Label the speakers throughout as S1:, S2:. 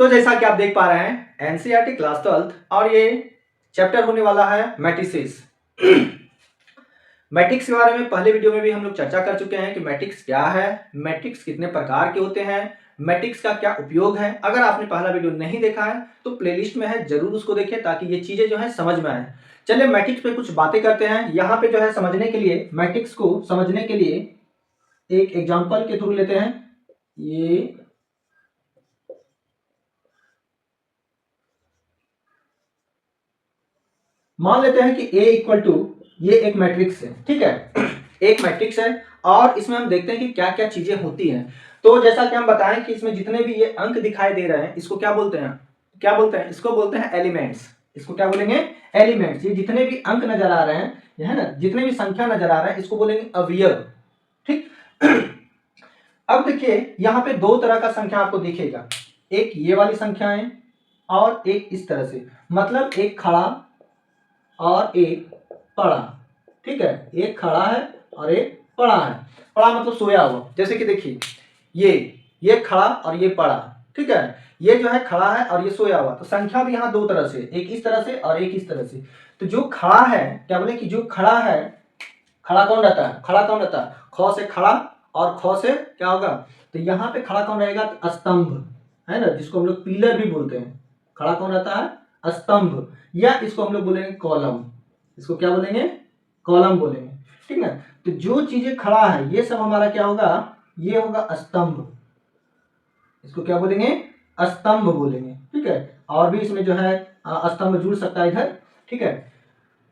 S1: तो जैसा कि आप देख पा रहे हैं एनसीईआरटी क्लास 12 और ये चैप्टर होने वाला है मैट्रिसेस। मैट्रिक्स के बारे में पहले वीडियो में भी हम लोग चर्चा कर चुके हैं कि मैट्रिक्स क्या है, मैट्रिक्स कितने प्रकार के होते हैं, मैट्रिक्स का क्या उपयोग है। अगर आपने पहला वीडियो नहीं देखा है तो प्लेलिस्ट में है, जरूर उसको देखें ताकि ये चीजें जो है समझ में आए। चलिए मैट्रिक्स पे कुछ बातें करते हैं। यहाँ पे जो है समझने के लिए, मैट्रिक्स को समझने के लिए एक एग्जाम्पल के थ्रू लेते हैं। ये मान लेते हैं कि A इक्वल टू, ये एक मैट्रिक्स है, ठीक है। एक मैट्रिक्स है और इसमें हम देखते हैं कि क्या क्या चीजें होती हैं। तो जैसा कि हम बताएं कि इसमें जितने भी ये अंक दिखाई दे रहे हैं इसको क्या बोलते हैं, क्या बोलते हैं, इसको बोलते हैं एलिमेंट्स। इसको क्या बोलेंगे, एलिमेंट्स। ये जितने भी अंक नजर आ रहे हैं, ये है ना, जितने भी संख्या नजर आ रहे हैं इसको बोलेंगे अवयव, ठीक। अब देखिए यहाँ पे दो तरह का संख्या आपको दिखेगा, एक ये वाली संख्याएं और एक इस तरह से, मतलब एक खड़ा और एक पड़ा, ठीक है। एक खड़ा है और एक पड़ा है। पड़ा मतलब सोया हुआ, जैसे कि देखिए ये खड़ा और ये पड़ा, ठीक है। ये जो है खड़ा है और ये सोया हुआ, तो संख्या भी यहाँ दो तरह से, एक इस तरह से और एक इस तरह से। तो जो खड़ा है, क्या बोले कि जो खड़ा है, खड़ा कौन रहता है, खड़ा कौन रहता है, ख से खड़ा और ख से क्या होगा, तो यहाँ पे खड़ा कौन रहेगा, तो स्तंभ, है ना, जिसको हम लोग पिलर भी बोलते हैं। खड़ा कौन रहता है, स्तंभ, या इसको हम लोग बोलेंगे कॉलम। इसको क्या बोलेंगे, कॉलम बोलेंगे, ठीक है। तो जो चीजें खड़ा है ये सब हमारा क्या होगा, ये होगा स्तंभ। इसको क्या बोलेंगे, स्तंभ बोलेंगे, ठीक है। और भी इसमें जो है स्तंभ जुड़ सकता है इधर, ठीक है।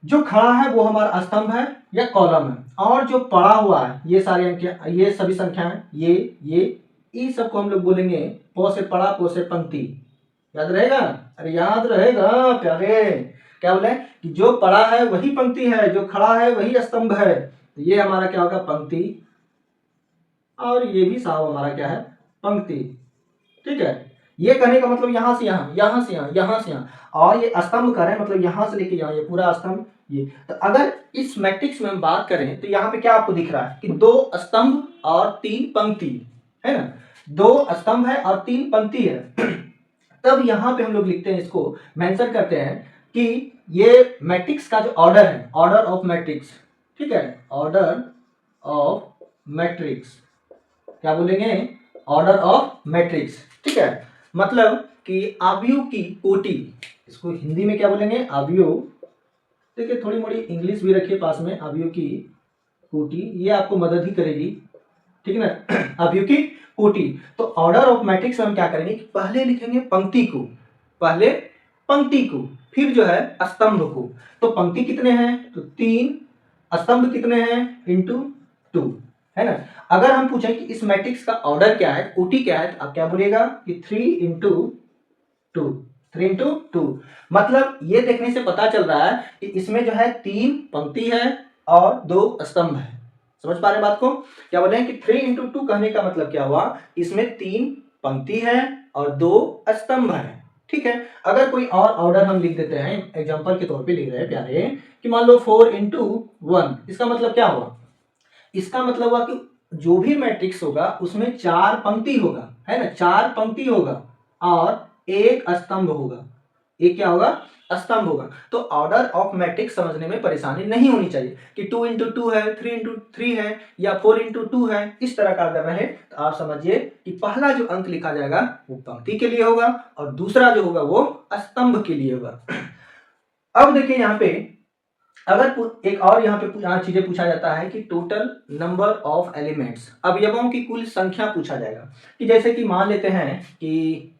S1: जो खड़ा है वो हमारा स्तंभ है या कॉलम है, और जो पड़ा हुआ है ये सारी अंक, ये सभी संख्याएं, ये सबको हम लोग बोलेंगे प से पड़ा, प से पंक्ति। याद रहेगा, अरे याद रहेगा प्यारे। क्या बोले कि जो पड़ा है वही पंक्ति है, जो खड़ा है वही स्तंभ है। तो ये हमारा क्या होगा, पंक्ति, और ये भी साहब हमारा क्या है, पंक्ति, ठीक है। ये कहने का मतलब यहां से यहां, यहां से यहां, यहां से यहां, और ये स्तंभ कर रहे हैं मतलब यहां से लेके यहां, ये पूरा स्तंभ ये। तो अगर इस मैट्रिक्स में हम बात करें तो यहाँ पे क्या आपको दिख रहा है कि दो स्तंभ और तीन पंक्ति है ना, दो स्तंभ है और तीन पंक्ति है। तब यहाँ पे हम लोग लिखते हैं, इसको मेंशन करते हैं कि ये मैट्रिक्स का जो ऑर्डर है, ऑर्डर ऑफ मैट्रिक्स, ठीक है, ऑर्डर ऑफ मैट्रिक्स, क्या बोलेंगे, ऑर्डर ऑफ मैट्रिक्स, ठीक है। मतलब कि अवयव की कोटि, इसको हिंदी में क्या बोलेंगे, अवयव, देखिए थोड़ी मोड़ी इंग्लिश भी रखिए पास में, अवयव की कोटि, ये आपको मदद ही करेगी, ठीक है ना। अवयव की कोटि। तो ऑर्डर ऑफ मैट्रिक्स में हम क्या करेंगे कि पहले लिखेंगे पंक्ति को, पहले पंक्ति को, फिर जो है स्तंभ को। तो पंक्ति कितने हैं, तो 3, स्तंभ कितने हैं, इंटू 2, है ना। अगर हम पूछें कि इस मैट्रिक्स का ऑर्डर क्या है, कोटि क्या है, तो आप क्या बोलिएगा कि 3 इंटू 2, 3 इंटू 2। मतलब ये देखने से पता चल रहा है कि इसमें जो है 3 पंक्ति है और 2 स्तंभ है। समझ पा रहे बात को, क्या बोले कि 3 इंटू 2 कहने का मतलब क्या हुआ, इसमें 3 पंक्ति है और 2 स्तंभ है, ठीक है। अगर कोई और ऑर्डर हम लिख देते हैं, एग्जांपल के तौर पे लिख रहे हैं प्यारे, कि मान लो 4 इंटू 1, इसका मतलब क्या हुआ, इसका मतलब हुआ कि जो भी मैट्रिक्स होगा उसमें 4 पंक्ति होगा, है ना, 4 पंक्ति होगा और एक स्तंभ होगा, एक क्या होगा, स्तंभ होगा। तो ऑर्डर ऑफ मैट्रिक्स समझने में परेशानी नहीं होनी चाहिए कि 2 इंटू 2 है, 3 इंटू 3 है या 4 इंटू 2 है, इस तरह का अगर रहे तो आप समझिए कि पहला जो अंक लिखा जाएगा वो पंक्ति के लिए होगा और दूसरा जो होगा वो स्तंभ के लिए होगा। अब देखिए यहाँ पे अगर एक और यहाँ पे चीजें पूछा जाता है कि टोटल नंबर ऑफ एलिमेंट्स, अवयवों की कुल संख्या पूछा जाएगा। कि जैसे कि मान लेते हैं कि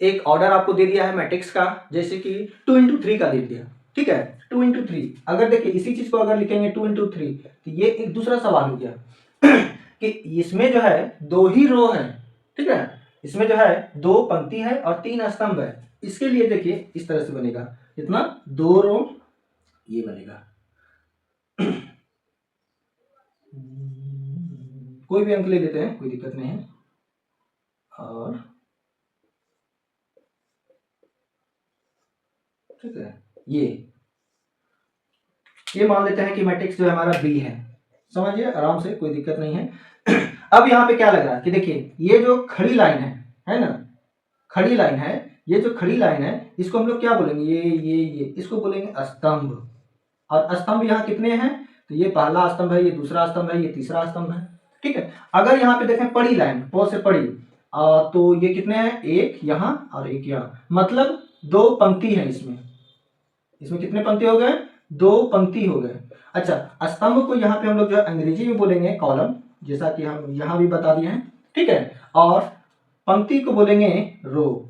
S1: एक ऑर्डर आपको दे दिया है मैट्रिक्स का, जैसे कि 2 इंटू 3 का दे दिया, ठीक है, 2 इंटू 3। अगर देखिए इसी चीज को अगर लिखेंगे 2 इंटू 3, तो ये एक दूसरा सवाल हो गया कि इसमें जो है 2 ही रो है, ठीक है, इसमें जो है 2 पंक्ति है और 3 स्तंभ है। इसके लिए देखिए इस तरह से बनेगा, कितना, 2 रो, ये बनेगा। कोई भी अंक ले लेते हैं, कोई दिक्कत नहीं है। और ठीक है, ये मान लेते हैं कि मैट्रिक्स जो है हमारा बी है, समझिए आराम से, कोई दिक्कत नहीं है। अब यहाँ पे क्या लग रहा है कि देखिए ये जो खड़ी लाइन है ना, खड़ी लाइन है, ये जो खड़ी लाइन है इसको हम लोग क्या बोलेंगे, ये इसको बोलेंगे स्तंभ। और स्तंभ यहाँ कितने हैं, तो ये पहला स्तंभ है, ये दूसरा स्तंभ है, ये तीसरा स्तंभ है। ठीक है, अगर यहाँ पे देखें पड़ी लाइन, प से पड़ी, तो ये कितने हैं, एक यहाँ और एक यहाँ, मतलब दो पंक्ति है इसमें। इसमें कितने पंक्ति हो गए, दो पंक्ति हो गए। अच्छा, स्तंभ को यहाँ पे हम लोग जो है अंग्रेजी में बोलेंगे कॉलम, जैसा कि हम यहाँ भी बता दिए हैं। ठीक है, और पंक्ति को बोलेंगे रो।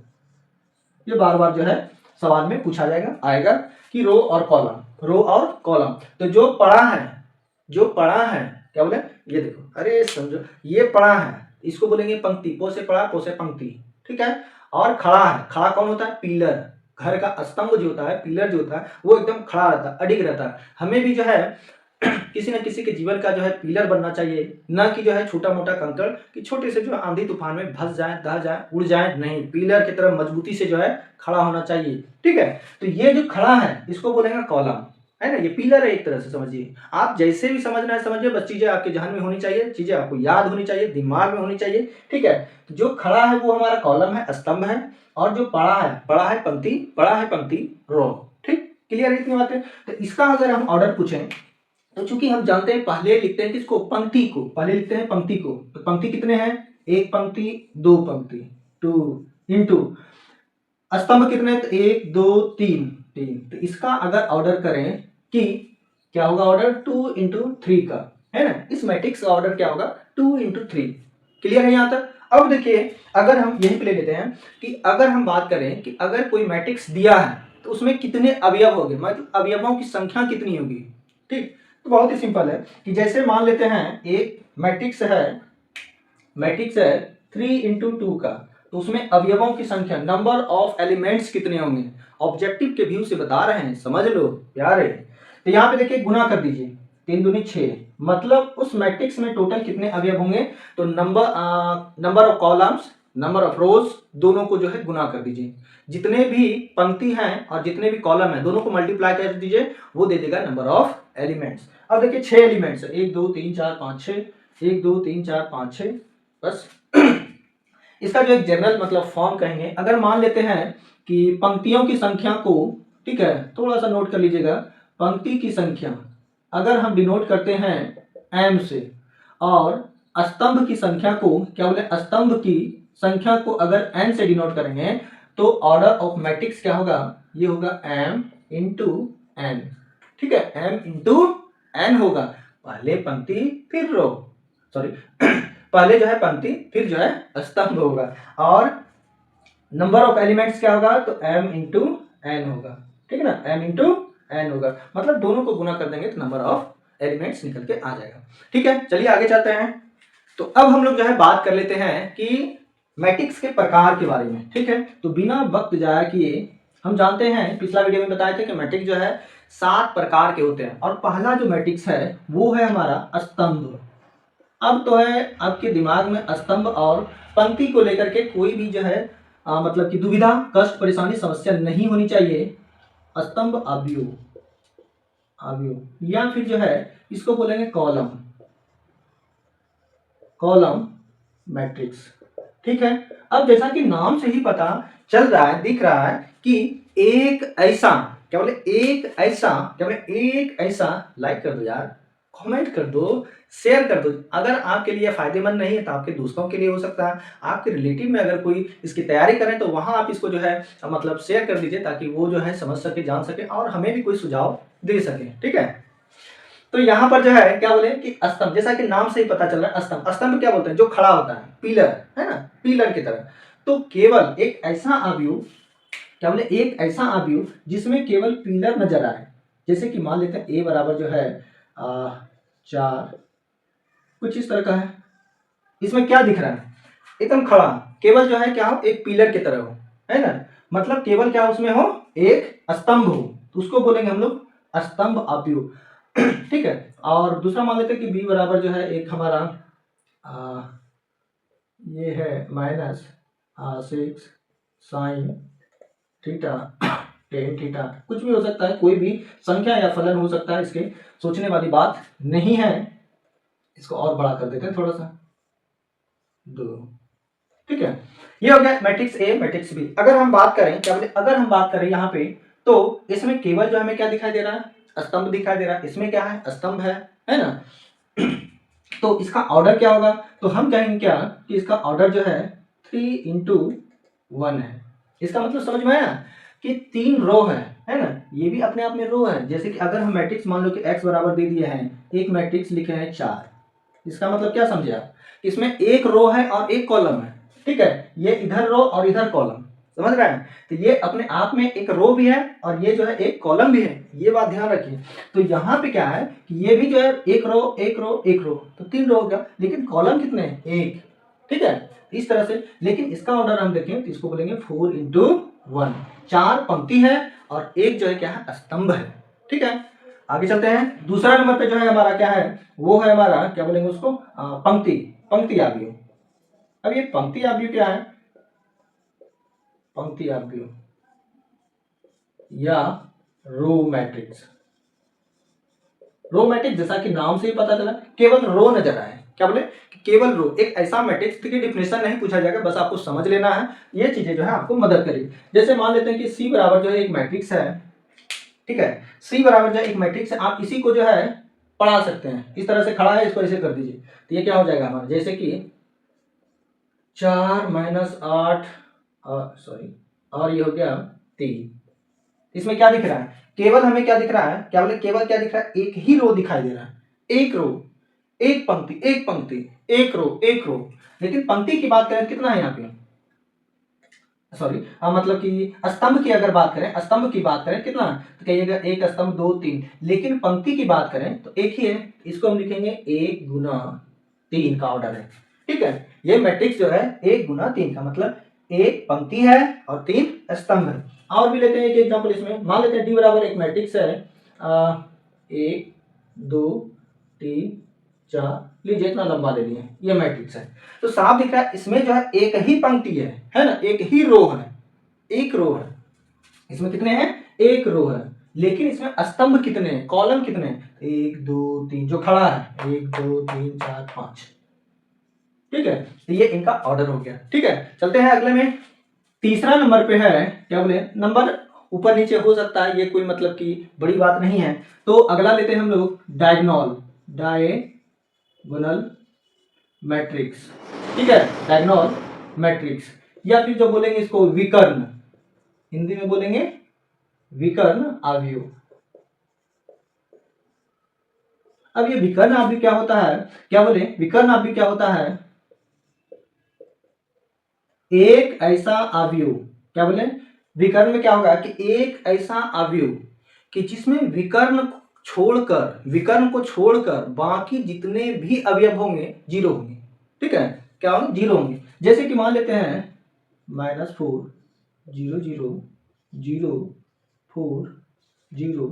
S1: ये बार बार जो है सवाल में पूछा जाएगा, आएगा कि रो और कॉलम, रो और कॉलम। तो जो पड़ा है, जो पड़ा है, क्या बोले, ये देखो, अरे समझो, ये पड़ा है, इसको बोलेंगे पंक्ति, पो से पड़ा, पो से पंक्ति। ठीक है, और खड़ा है, खड़ा कौन होता है, पिलर। घर का स्तंभ जो होता है, पिलर जो होता है, वो एकदम खड़ा रहता है, अडिग रहता है। हमें भी जो है किसी न किसी के जीवन का जो है पिलर बनना चाहिए, न कि जो है छोटा मोटा कंकड़ कि छोटे से जो है आंधी तूफान में धस जाए, दह जाए, उड़ जाए, नहीं, पिलर की तरह मजबूती से जो है खड़ा होना चाहिए। ठीक है, तो ये जो खड़ा है इसको बोलेंगे कॉलम, है ना, ये पिलर है एक तरह से, समझिए आप जैसे भी समझना है समझिए, बस चीजें आपके जहन में होनी चाहिए, चीजें आपको याद होनी चाहिए, दिमाग में होनी चाहिए। ठीक है, तो जो खड़ा है वो हमारा कॉलम है, स्तंभ है, और जो पड़ा है पंक्ति, पड़ा है पंक्ति, रो। ठीक, क्लियर है इतनी बातें। तो इसका अगर हम ऑर्डर पूछें, तो चूंकि हम जानते हैं, पहले लिखते हैं किसको, पंक्ति को, पहले लिखते हैं पंक्ति को। तो पंक्ति कितने हैं, एक पंक्ति, दो पंक्ति, टू इंटू स्तंभ कितने, तो एक दो तीन, तीन। तो इसका अगर ऑर्डर करें कि क्या होगा, ऑर्डर 2 इंटू 3 का, है ना, इस मैट्रिक्स का ऑर्डर क्या होगा, 2 इंटू 3। क्लियर है यहाँ तक। अब देखिए, अगर हम यही पे ले लेते हैं कि अगर हम बात करें कि अगर कोई मैट्रिक्स दिया है तो उसमें कितने अवयव होंगे, मतलब अवयवों की संख्या कितनी होगी। ठीक, तो बहुत ही सिंपल है कि जैसे मान लेते हैं एक मैट्रिक्स है 3 इंटू 2 का, तो उसमें अवयवों की संख्या, नंबर ऑफ एलिमेंट्स कितने होंगे, ऑब्जेक्टिव के व्यू से बता रहे हैं, समझ लो प्यारे। तो यहाँ पे देखिए गुना कर दीजिए, 3 दूनी 6, मतलब उस मैट्रिक्स में टोटल कितने अवयव होंगे, तो number of columns, number of रोज, दोनों को जो है गुना कर दीजिए। जितने भी पंक्ति हैं और जितने भी कॉलम हैं दोनों को मल्टीप्लाई कर दीजिए, वो दे देगा नंबर ऑफ एलिमेंट्स। अब देखिए 6 एलिमेंट्स है, 1 2 3 4 5 6, 1 2 3 4 5 6, बस। इसका जो एक जनरल मतलब फॉर्म कहेंगे, अगर मान लेते हैं कि पंक्तियों की संख्या को, ठीक है, थोड़ा सा नोट कर लीजिएगा, पंक्ति की संख्या अगर हम डिनोट करते हैं m से, और स्तंभ की संख्या को क्या बोले, स्तंभ की संख्या को अगर n से डिनोट करेंगे, तो ऑर्डर ऑफ मैट्रिक्स क्या होगा, ये होगा m इंटू n। ठीक है, m इंटू n होगा, पहले पंक्ति फिर रो, सॉरी पहले जो है पंक्ति फिर जो है स्तंभ होगा, और नंबर ऑफ एलिमेंट्स क्या होगा, तो m इंटू n होगा। ठीक है ना, m इंटू n होगा, मतलब दोनों को गुना कर देंगे तो नंबर ऑफ एलिमेंट्स निकल के आ जाएगा। ठीक है, चलिए आगे चलते हैं। तो अब हम लोग जो है बात कर लेते हैं कि मैट्रिक्स के प्रकार के बारे में। ठीक है, तो बिना वक्त जाया किए, हम जानते हैं पिछला वीडियो में बताए थे कि मैट्रिक्स जो है 7 प्रकार के होते हैं, और पहला जो मैट्रिक्स है वो है हमारा स्तंभ। अब तो है आपके दिमाग में स्तंभ और पंक्ति को लेकर के कोई भी जो है मतलब कि दुविधा, कष्ट, परेशानी, समस्या नहीं होनी चाहिए। स्तंभ अवयव या फिर जो है इसको बोलेंगे कॉलम, कॉलम मैट्रिक्स। ठीक है, अब जैसा कि नाम से ही पता चल रहा है, दिख रहा है कि एक ऐसा, क्या बोले, एक ऐसा, लाइक कर दो यार, कमेंट कर दो, शेयर कर दो। अगर आपके लिए फायदेमंद नहीं है तो आपके दोस्तों के लिए हो सकता है, आपके रिलेटिव में अगर कोई इसकी तैयारी करें तो वहां आप इसको जो है मतलब शेयर कर दीजिए, ताकि वो जो है समझ सके, जान सके, और हमें भी कोई सुझाव दे सके। ठीक है, तो यहाँ पर जो है क्या बोले कि स्तंभ, जैसा कि नाम से ही पता चल रहा है, स्तंभ, स्तंभ क्या बोलते हैं, जो खड़ा होता है, पिलर, है ना, पिलर की तरह। तो केवल एक ऐसा अवयव, क्या बोले, एक ऐसा अवयव जिसमें केवल पिलर नजर आए, जैसे कि मान लेते हैं ए बराबर जो है 4, कुछ इस तरह का है। इसमें क्या दिख रहा है, एकदम खड़ा, केवल जो है क्या हो, एक पिलर की तरह हो, है ना, मतलब केवल क्या उसमें हो, एक स्तंभ हो, तो उसको बोलेंगे हम लोग स्तंभ अवयव। ठीक है, और दूसरा मान लेते हैं कि b बराबर जो है एक हमारा ये है -6 साइन थीटा टेन थीटा, कुछ भी हो सकता है, कोई भी संख्या या फलन हो सकता है, इसके सोचने वाली बात नहीं है। इसको और बड़ा कर देते हैं थोड़ा सा, 2, ठीक है, ये हो गया मैट्रिक्स ए मैट्रिक्स बी। अगर हम बात करें क्या बोले, अगर हम बात करें यहाँ पे तो इसमें केवल जो हमें क्या दिखाई दे रहा है, स्तंभ दिखाई दे रहा है। इसमें क्या है, स्तंभ है ना। तो इसका ऑर्डर क्या होगा, तो हम कहेंगे क्या कि इसका ऑर्डर जो है 3 × 1 है। इसका मतलब समझ में आया कि 3 रो है ना, ये भी अपने आप में रो है। जैसे कि अगर हम मैट्रिक्स मान लो कि x बराबर दे दिए हैं, एक मैट्रिक्स लिखे हैं 4, इसका मतलब क्या समझे आप, इसमें एक रो है और एक कॉलम है, ठीक है, ये इधर रो और इधर कॉलम, समझ रहे हैं। तो ये अपने आप में एक रो भी है और ये जो है एक कॉलम भी है, ये बात ध्यान रखिए। तो यहाँ पे क्या है कि ये भी जो है एक रो एक रो एक रो, तो 3 रो हो गया, लेकिन कॉलम कितने हैं, एक, ठीक है, इस तरह से। लेकिन इसका ऑर्डर हम देखें तो इसको बोलेंगे 4 × 1, 4 पंक्ति है और एक जो है क्या है, स्तंभ है, ठीक है। आगे चलते हैं, दूसरा नंबर पे जो है हमारा क्या है, वो है हमारा क्या बोलेंगे उसको, पंक्ति, पंक्ति आव्यूह। अब ये पंक्ति आव्यूह क्या है, पंक्ति आव्यूह या रो मैट्रिक्स। रो मैट्रिक्स जैसा कि नाम से ही पता चला, केवल रो नजर आए, क्या बोले कि केवल रो, एक ऐसा मैट्रिक्स की डिफिनेशन नहीं पूछा जाएगा, बस आपको समझ लेना है, ये चीजें जो है आपको मदद करेगी। जैसे मान लेते हैं कि सी बराबर जो है एक मैट्रिक्स है, ठीक है, सी बराबर जो है एक मैट्रिक्स है, आप इसी को जो है पढ़ा सकते हैं, इस तरह से खड़ा है, इसको ऐसे कर दीजिए, तो ये क्या हो जाएगा हमारा, जैसे कि 4 - 8 सॉरी, और ये हो गया 3। इसमें क्या दिख रहा है, केवल हमें क्या दिख रहा है, क्या बोले केवल क्या दिख रहा है, एक ही रो दिखाई दे रहा है, एक रो, एक पंक्ति एक पंक्ति, एक रो एक रो। लेकिन पंक्ति की बात करें कितना है यहाँ पे, सॉरी मतलब कि स्तंभ की अगर बात करें, स्तंभ की बात करें कितना, तो कहिएगा एक स्तंभ 2 3। लेकिन पंक्ति की बात करें तो एक ही है, इसको हम लिखेंगे 1 × 3 का ऑर्डर है, ठीक है। ये मैट्रिक्स जो है 1 × 3 का मतलब एक पंक्ति है और 3 स्तंभ है। और भी लेते हैं एक एग्जांपल, इसमें मान लेते हैं डी बराबर एक मैट्रिक्स है, 1 2 3 4, लीजिए इतना लंबा ले लिए, ये मैट्रिक्स है। तो साफ दिख रहा है इसमें जो है एक ही पंक्ति है ना, एक ही रो है, एक रो है, इसमें कितने हैं, एक रो है। लेकिन इसमें स्तंभ कितने हैं, कॉलम कितने हैं, 1 2 3, जो खड़ा है 1 2 3 4 5, ठीक है। तो ये इनका ऑर्डर हो गया, ठीक है। चलते हैं अगले में, तीसरा नंबर पे है, क्या बोले, नंबर ऊपर नीचे हो सकता है, ये कोई मतलब की बड़ी बात नहीं है। तो अगला लेते हैं हम लोग डायगोनल, डायगोनल मैट्रिक्स, ठीक है, डायगोनल मैट्रिक्स, या फिर जो बोलेंगे इसको विकर्ण, हिंदी में बोलेंगे विकर्ण आव्यूह। अब ये विकर्ण आव्यूह क्या होता है, क्या बोले, विकर्ण आव्यूह क्या होता है, एक ऐसा आव्यूह, क्या बोले, विकर्ण में क्या होगा कि एक ऐसा आव्यूह कि जिसमें विकर्ण छोड़कर, विकर्ण को छोड़कर बाकी जितने भी अवयव होंगे जीरो होंगे, ठीक है, क्या होंगे, जीरो होंगे। जैसे कि मान लेते हैं -4 0 0 0 4 0,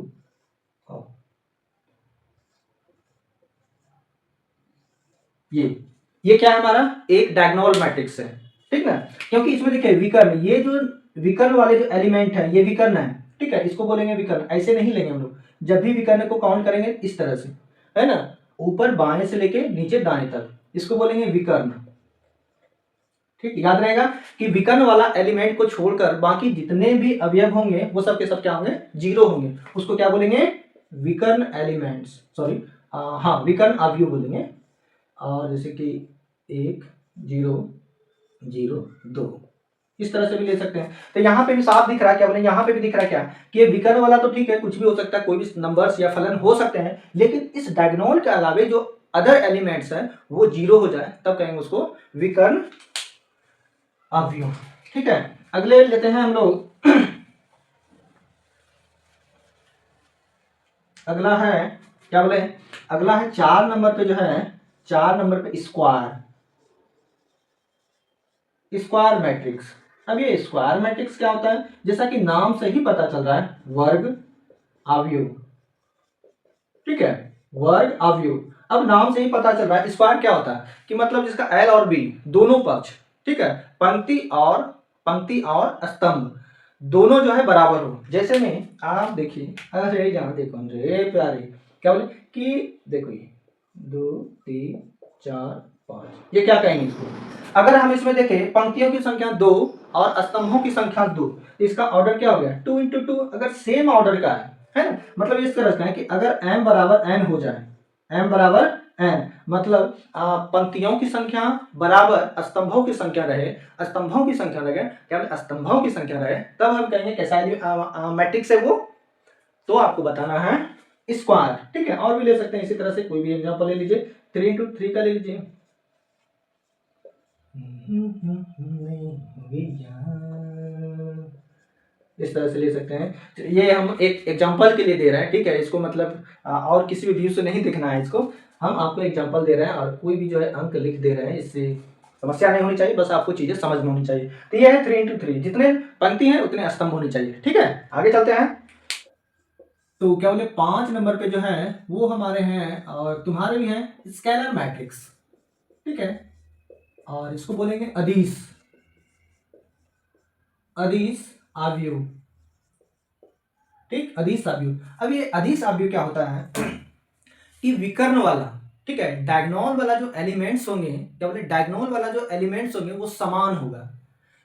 S1: ये क्या है हमारा, एक डायगोनल मैट्रिक्स है, ठीक ना। क्योंकि इसमें देखिए विकर्ण, ये जो विकर्ण वाले जो एलिमेंट है ये विकर्ण है, ठीक है, इसको बोलेंगे विकर्ण। ऐसे नहीं लेंगे हम लोग, जब भी विकर्ण को काउंट करेंगे इस तरह से, है ना, ऊपर बाएं से लेके नीचे दाएं तक, इसको बोलेंगे विकर्ण, ठीक। याद रहेगा कि विकर्ण वाला एलिमेंट को छोड़कर बाकी जितने भी अवयव होंगे वो सब के सब क्या होंगे, जीरो होंगे, उसको क्या बोलेंगे, विकर्ण एलिमेंट्स, सॉरी हाँ विकर्ण आव्यूह बोलेंगे। और जैसे कि 1 0 0 2, इस तरह से भी ले सकते हैं। तो यहाँ पे भी साफ दिख रहा है, क्या बोले, यहाँ पे भी दिख रहा है क्या कि ये विकर्ण वाला तो ठीक है, कुछ भी हो सकता है, कोई भी नंबर्स या फलन हो सकते हैं, लेकिन इस डायगोनल के अलावे जो अदर एलिमेंट्स हैं वो जीरो हो जाए तब कहेंगे उसको विकर्ण आव्यूह, ठीक है। अगले लेते हैं हम लोग अगला है, क्या बोले, अगला है 4 नंबर पे जो है, 4 नंबर पे स्क्वायर, स्क्वायर मैट्रिक्स। अब ये स्क्वायर मैट्रिक्स क्या होता है, जैसा कि नाम से ही पता चल रहा है, वर्ग आव्यूह, ठीक है, वर्ग आव्यूह। अब नाम से ही पता चल रहा है स्क्वायर क्या होता है कि मतलब जिसका एल और बी दोनों पक्ष, ठीक है, पंक्ति और स्तंभ दोनों जो है बराबर हो। जैसे में आप देखिए, अरे जहां देखो रे प्यारे, क्या बोले कि देखो ये 2 3 4 5। ये क्या कहेंगे इसको? अगर हम इसमें देखें पंक्तियों की संख्या 2 और स्तंभों की संख्या 2, तो इसका ऑर्डर क्या हो गया? 2 इंटू 2। अगर सेम ऑर्डर का है ना, मतलब इस तरह का है कि अगर m बराबर n हो जाए, m बराबर n मतलब पंक्तियों की संख्या बराबर स्तंभों की संख्या रहे, स्तंभों की संख्या रहे, क्या स्तंभों की संख्या रहे, तब हम कहेंगे कैसा मैट्रिक्स है वो? तो आपको बताना है स्क्वायर। ठीक है, और भी ले सकते हैं इसी तरह से, कोई भी एग्जांपल ले लीजिए, 3 इंटू 3 का ले लीजिए। इस तरह से ले सकते हैं। ये हम एक एग्जांपल के लिए दे रहे हैं, ठीक है, इसको मतलब और किसी भी व्यू से नहीं देखना है इसको, हम आपको एग्जांपल दे रहे हैं और कोई भी जो है अंक लिख दे रहे हैं, इससे समस्या नहीं होनी चाहिए, बस आपको चीजें समझ में होनी चाहिए। तो ये है 3 इंटू 3, जितने पंक्ति हैं उतने स्तंभ होने चाहिए। ठीक है, आगे चलते हैं। तो क्या बोले 5 नंबर पे जो है वो हमारे हैं और तुम्हारे भी हैं स्केलर मैट्रिक्स। ठीक है, और इसको बोलेंगे अदिश, अदिश आव्यूह। ठीक, अदिश आव्यूह। अब ये अदिश आव्यूह क्या होता है कि विकर्ण वाला, ठीक है, डायगोनल वाला जो एलिमेंट्स होंगे, क्या बोले डायगोनल वाला जो एलिमेंट्स होंगे वो समान होगा।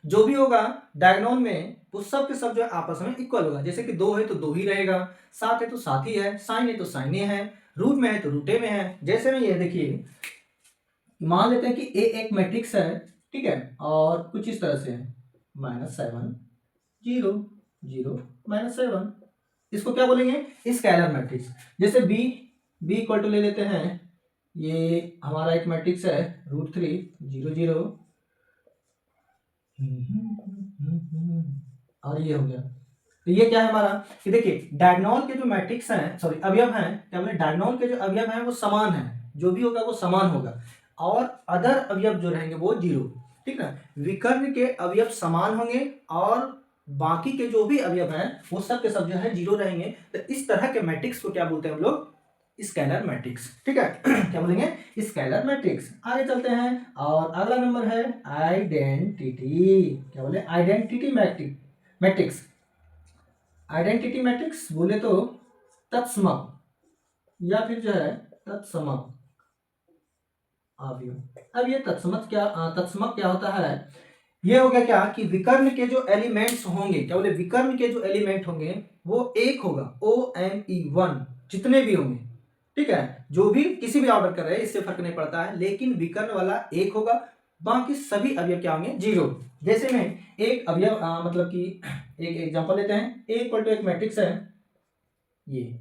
S1: जो भी होगा डायगोनल में वो सब के सब जो है आपस में इक्वल होगा। जैसे कि 2 है तो 2 ही रहेगा, 7 है तो 7 ही है, साइन है तो साइन है, रूट में है तो रूटे में है। जैसे में ये देखिए, मान लेते हैं कि ए एक मैट्रिक्स है, ठीक है, और कुछ इस तरह से है, -7 0 0 -7, इसको क्या बोलेंगे? Scalar matrix. जैसे बी इक्वल टू ले लेते हैं, ये हमारा एक मैट्रिक्स है √3 0 0 और ये हो गया। तो ये क्या है हमारा कि देखिए डायगोनल के जो मैट्रिक्स हैं, सॉरी अवयव हैं, क्या बोले डायगोनल के जो अवयव हैं वो समान हैं, जो भी होगा वो समान होगा, और अदर अवयव जो रहेंगे वो 0। ठीक ना, विकर्ण के अवयव समान होंगे और बाकी के जो भी अवयव हैं वो सब के सब जो है 0 रहेंगे। तो इस तरह के मैट्रिक्स को क्या बोलते हैं हम लोग? Scalar matrix. ठीक है, क्या बोलेंगे? Scalar matrix. आगे चलते हैं और अगला नंबर है आइडेंटिटी। क्या बोले? Identity matrix. आइडेंटिटी मैट्रिक्स बोले तो तत्समक या फिर जो है तत्समक आव्यूह। अब ये तत्समक क्या होता है? ये हो गया क्या कि विकर्ण के जो एलिमेंट्स होंगे, क्या बोले विकर्ण के जो एलिमेंट होंगे वो एक होगा, ONE1 जितने भी होंगे। ठीक है, जो भी किसी भी ऑर्डर कर रहे हैं इससे फर्क नहीं पड़ता है, लेकिन विकर्ण वाला एक होगा, बाकी सभी अवयव क्या होंगे? 0। जैसे में एक अवयव मतलब कि एक एग्जांपल लेते हैं, ए इक्वल टू एक मैट्रिक्स है, ये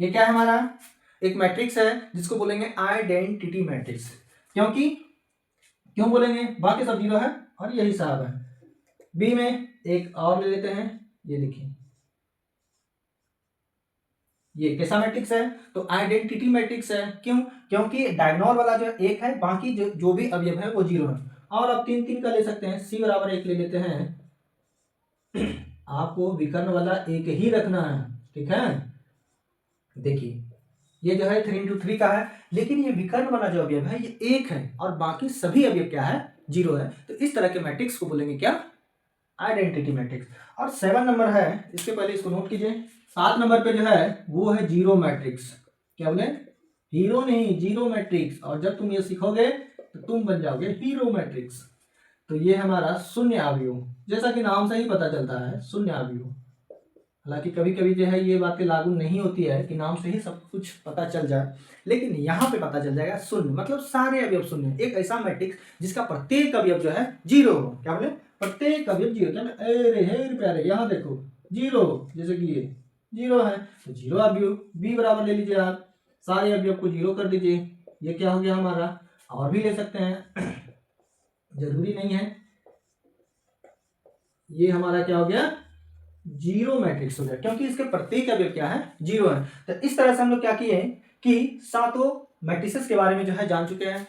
S1: क्या है हमारा? एक मैट्रिक्स है जिसको बोलेंगे आइडेंटिटी मैट्रिक्स। क्यों बोलेंगे? बाकी सब 0 है और यही साहब है। बी में एक और ले लेते हैं, ये देखिए, ये कैसा मैट्रिक्स है? तो आइडेंटिटी मैट्रिक्स है। क्यों? क्योंकि डायगोनल वाला जो एक है, बाकी जो भी अवयव है वो 0 है। और अब 3 का ले सकते हैं, सी बराबर 1 ले लेते हैं। आपको विकर्ण वाला एक ही रखना है, ठीक है। देखिए ये जो है 3 इंटू 3 का है, लेकिन ये विकर्ण वाला जो अवयव है ये 1 है और बाकी सभी अवयव क्या है? 0 है। तो इस तरह के मैट्रिक्स को बोलेंगे क्या? Identity matrix. और 7 नंबर है, इसके पहले इसको नोट कीजिए। 7 नंबर पे जो है वो है जीरो मैट्रिक्स। क्या बोले? हीरो नहीं, जीरो मैट्रिक्स। और जब तुम ये सीखोगे तो तुम बन जाओगे हीरो मैट्रिक्स। तो ये हमारा शून्य आव्यूह, जैसा कि नाम से ही पता चलता है, शून्य आव्यूह। हालांकि कभी कभी जो है ये बातें लागू नहीं होती है कि नाम से ही सब कुछ पता चल जाए, लेकिन यहाँ पे पता चल जाएगा शून्य मतलब सारे अवयव शून्य। एक ऐसा मैट्रिक्स जिसका प्रत्येक अवयव जो है 0 हो। क्या बोले? प्रत्येक अवयव 0। क्या? अरे हे प्यारे, यहाँ देखो 0, जैसे कि ये 0 है तो 0 अवयव। बी बराबर ले लीजिए आप, सारे अवयव को 0 कर दीजिए। ये क्या हो गया हमारा? और भी ले सकते हैं, जरूरी नहीं है। ये हमारा क्या हो गया? जीरो मैट्रिक्स हो गया, क्योंकि इसके प्रत्येक अवयव क्या है? 0 है। तो इस तरह से हम लोग क्या किए कि सातों मैट्रिसेस के बारे में जो है जान चुके हैं।